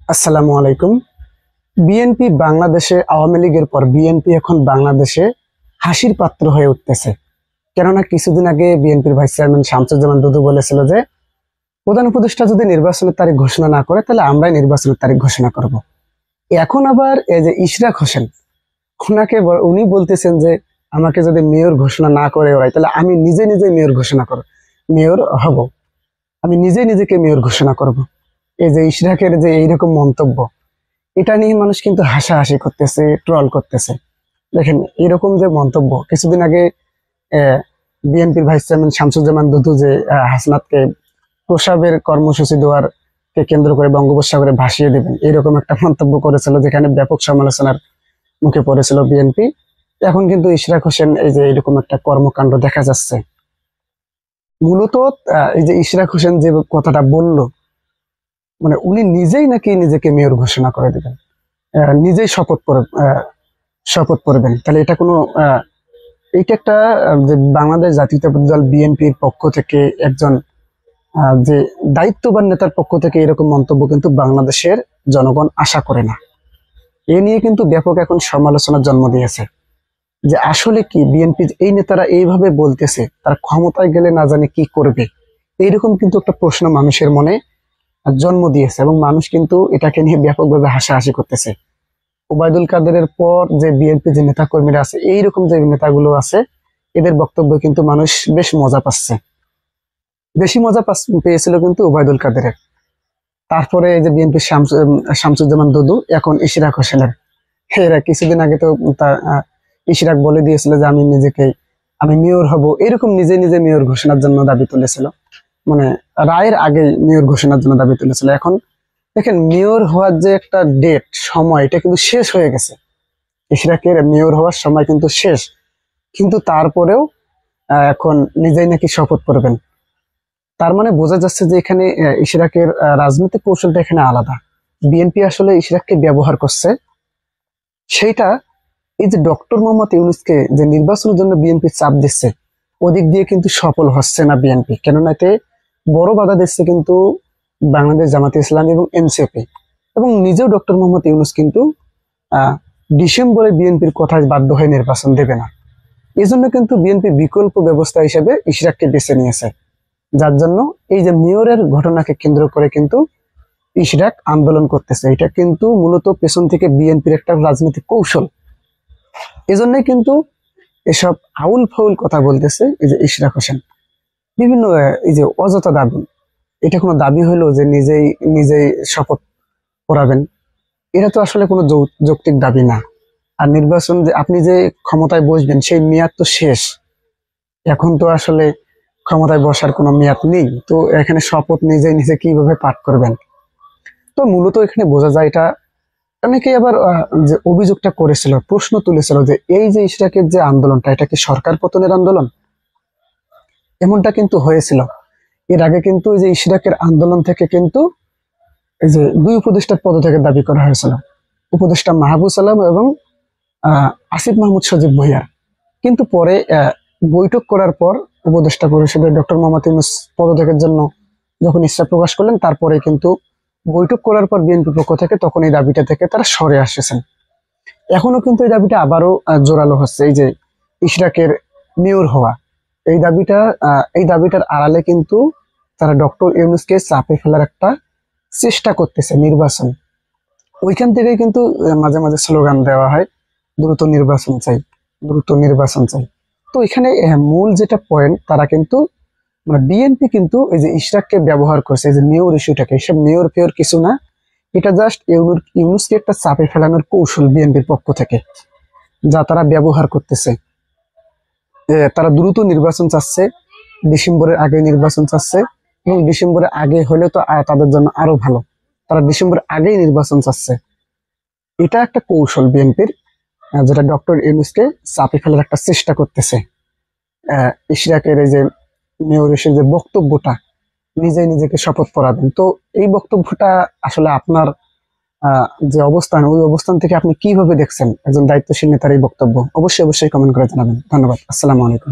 আসসালামু আলাইকুম। বিএনপি বাংলাদেশে আওয়ামী লীগের পর বিএনপি এখন বাংলাদেশে হাসির পাত্র হয়ে উঠতেছে। কেননা কিছুদিন আগে বিএনপির ভাইস চেয়ারম্যান শামসুজ্জামান দুদু বলেছিল যে প্রধান উপদেষ্টা যদি নির্বাচনের তারিখ ঘোষণা না করে তাহলে আমরাই নির্বাচনের তারিখ ঘোষণা করব। এখন আবার এই যে ইশরাক হোসেন উনি বলতেছেন যে আমাকে যদি মেয়র ঘোষণা না করে ওরাই তাহলে আমি নিজে নিজে মেয়র ঘোষণা করব, মেয়র হব, আমি নিজে নিজেকে মেয়র ঘোষণা করব। এই যে ইশরাকের যে এইরকম মন্তব্য, এটা নিয়ে মানুষ কিন্তু হাসাহাসি করতেছে, ট্রল করতেছে। দেখেন এরকম যে মন্তব্য, কিছুদিন আগে বিএনপির ভাইস চেয়ারম্যান শামসুজ্জামান দুদু যে হাসনাতকে প্রসাবের কর্মসূচি দেওয়ার কে কেন্দ্র করে বঙ্গোপসাগরে ভাসিয়ে দেবেন এরকম একটা মন্তব্য করেছিল, যেখানে ব্যাপক সমালোচনার মুখে পড়েছিল বিএনপি। এখন কিন্তু ইশরাক হোসেন এই যে এরকম একটা কর্মকাণ্ড দেখা যাচ্ছে। মূলত এই যে ইশরাক হোসেন যে কথাটা বলল, মানে উনি নিজেই নাকি নিজেকে মেয়র ঘোষণা করে দিবেন, নিজেই শপথ করবেন। তাহলে এটা কোনো এইটা একটা যে বাংলাদেশ জাতীয়তাবাদী দল বিএনপির পক্ষ থেকে একজন যে দায়িত্ববান নেতার পক্ষ থেকে এরকম মন্তব্য কিন্তু বাংলাদেশের জনগণ আশা করে না। এ নিয়ে কিন্তু ব্যাপক এখন সমালোচনার জন্ম দিয়েছে যে আসলে কি বিএনপি এই নেতারা এইভাবে বলতেছে, তারা ক্ষমতায় গেলে না জানে কি করবে, এইরকম কিন্তু একটা প্রশ্ন মানুষের মনে জন্ম দিয়েছে এবং মানুষ কিন্তু এটাকে নিয়ে ব্যাপকভাবে হাসাহাসি করতেছে। ওবায়দুল কাদেরের পর যে বিএনপি যে নেতা কর্মীরা আছে, এইরকম যে নেতাগুলো আছে, এদের বক্তব্য কিন্তু মানুষ বেশ মজা পাচ্ছে। বেশি মজা পেয়েছিল কিন্তু ওবায়দুল কাদেরের, তারপরে এই যে বিএনপি শামসুজ্জামান দুদু, এখন ইশরাক হোসেনের। এরা কিছুদিন আগে তো ইশরাক বলে দিয়েছিল যে আমি মেয়র হব, এরকম নিজে নিজে মেয়র ঘোষণার জন্য দাবি তুলেছিল, মানে রায়ের আগে মেয়র ঘোষণার জন্য দাবি তুলেছিল। এখন দেখেন মেয়র হওয়ার যে একটা ডেট, সময়, এটা কিন্তু শেষ হয়ে গেছে। ইশরাকের মেয়র হওয়ার সময় কিন্তু শেষ, কিন্তু তারপরেও এখন নিজেই নাকি শপথ করবেন। তার মানে বোঝা যাচ্ছে যে এখানে ইশরাকের রাজনৈতিক কৌশলটা এখানে আলাদা। বিএনপি আসলে ইশরাককে ব্যবহার করছে, সেইটা এই যে ডক্টর মোহাম্মদ ইউনূসকে যে নির্বাচনের জন্য বিএনপি চাপ দিচ্ছে, ওদিক দিয়ে কিন্তু সফল হচ্ছে না বিএনপি। কেননা এতে বড় বাধা দিচ্ছে কিন্তু বাংলাদেশ জামাতে ইসলামী এবং এনসিপি, এবং নিজেও ডক্টর মোহাম্মদ ইউনূস কিন্তু ডিসেম্বরে বিএনপির কথায় বাধ্য হয়ে নির্বাচন দেবে না। এই জন্য কিন্তু বিএনপি বিকল্প ব্যবস্থা হিসেবে ইশরাককে বেছে নিয়েছে, যার জন্য এই যে মেয়রের ঘটনাকে কেন্দ্র করে কিন্তু ইশরাক আন্দোলন করতেছে। এটা কিন্তু মূলত পেছন থেকে বিএনপির একটা রাজনৈতিক কৌশল। এজন্যই কিন্তু এসব আউল ফাউল কথা বলতেছে এই যে ইশরাক হোসেন, বিভিন্ন এই যে অযথা দাবি। এটা কোনো দাবি হলো যে নিজেই শপথ করাবেন, এটা তো আসলে কোনো যৌক্তিক দাবি না। আর নির্বাচন যে আপনি যে ক্ষমতায় বসবেন সেই মেয়াদ তো শেষ, এখন তো আসলে ক্ষমতায় বসার কোনো মেয়াদ নেই। তো এখানে শপথ নিজে কিভাবে পাঠ করবেন? তো মূলত এখানে বোঝা যায়, এটা অনেকেই আবার যে অভিযোগটা করেছিল, প্রশ্ন তুলেছিল যে এই যে ইশরাকের যে আন্দোলনটা, এটা কি সরকার পতনের আন্দোলন? এমনটা কিন্তু হয়েছিল এর আগে, কিন্তু এই যে ইশরাকের আন্দোলন থেকে কিন্তু এই যে দুই উপদেষ্টার পদত্যাগের দাবি করা হয়েছিল, উপদেষ্টা মাহবুব সালাম এবং আসিফ মাহমুদ সজীব ভুঁইয়ার। কিন্তু পরে বৈঠক করার পর উপদেষ্টা পরিষদের ডক্টর মোহাম্মদ ইউনূস পদত্যাগের জন্য যখন ইচ্ছা প্রকাশ করলেন, তারপরে কিন্তু বৈঠক করার পর বিএনপি পক্ষ থেকে তখন এই দাবিটা থেকে তারা সরে আসছেন। এখনো কিন্তু এই দাবিটা আবারও জোরালো হচ্ছে, এই যে ইশরাকের মেয়র হওয়া, এই দাবিটার আড়ালে কিন্তু তারা ডক্টর ইউনূসকে চাপে ফেলার একটা চেষ্টা করতেছে নির্বাচন। ওইখান থেকে কিন্তু মাঝে মাঝে স্লোগান দেওয়া হয়, দ্রুত নির্বাচন চাই, দ্রুত নির্বাচন চাই। তো এখানে মূল যেটা পয়েন্ট, তারা কিন্তু মানে বিএনপি কিন্তু এই যে ইশরাককে ব্যবহার করছে, এই যে মেয়র ইস্যুটাকে, এসব মেয়র ফেয়র কিছু না, এটা জাস্ট ইউনূসকে একটা চাপে ফেলানোর কৌশল বিএনপির পক্ষ থেকে, যা তারা ব্যবহার করতেছে। তারা দ্রুত নির্বাচন চাচ্ছে, ডিসেম্বরের আগে নির্বাচন চাচ্ছে, এবং ডিসেম্বরের আগে হলে তো তাদের জন্য আরো ভালো, তারা ডিসেম্বরের আগেই নির্বাচন চাচ্ছে। এটা একটা কৌশল বিএনপির, যেটা ডক্টর ইউনূসকে চাপে ফেলার একটা চেষ্টা করতেছে। ইশরাকের এই যে মেয়র এসে যে বক্তব্যটা, নিজেকে শপথ করাবেন, তো এই বক্তব্যটা আসলে আপনার যে অবস্থান, ওই অবস্থান থেকে আপনি কিভাবে দেখছেন একজন দায়িত্বশীল নেতার এই বক্তব্য? অবশ্যই কমেন্ট করে জানাবেন। ধন্যবাদ। আসসালামু আলাইকুম।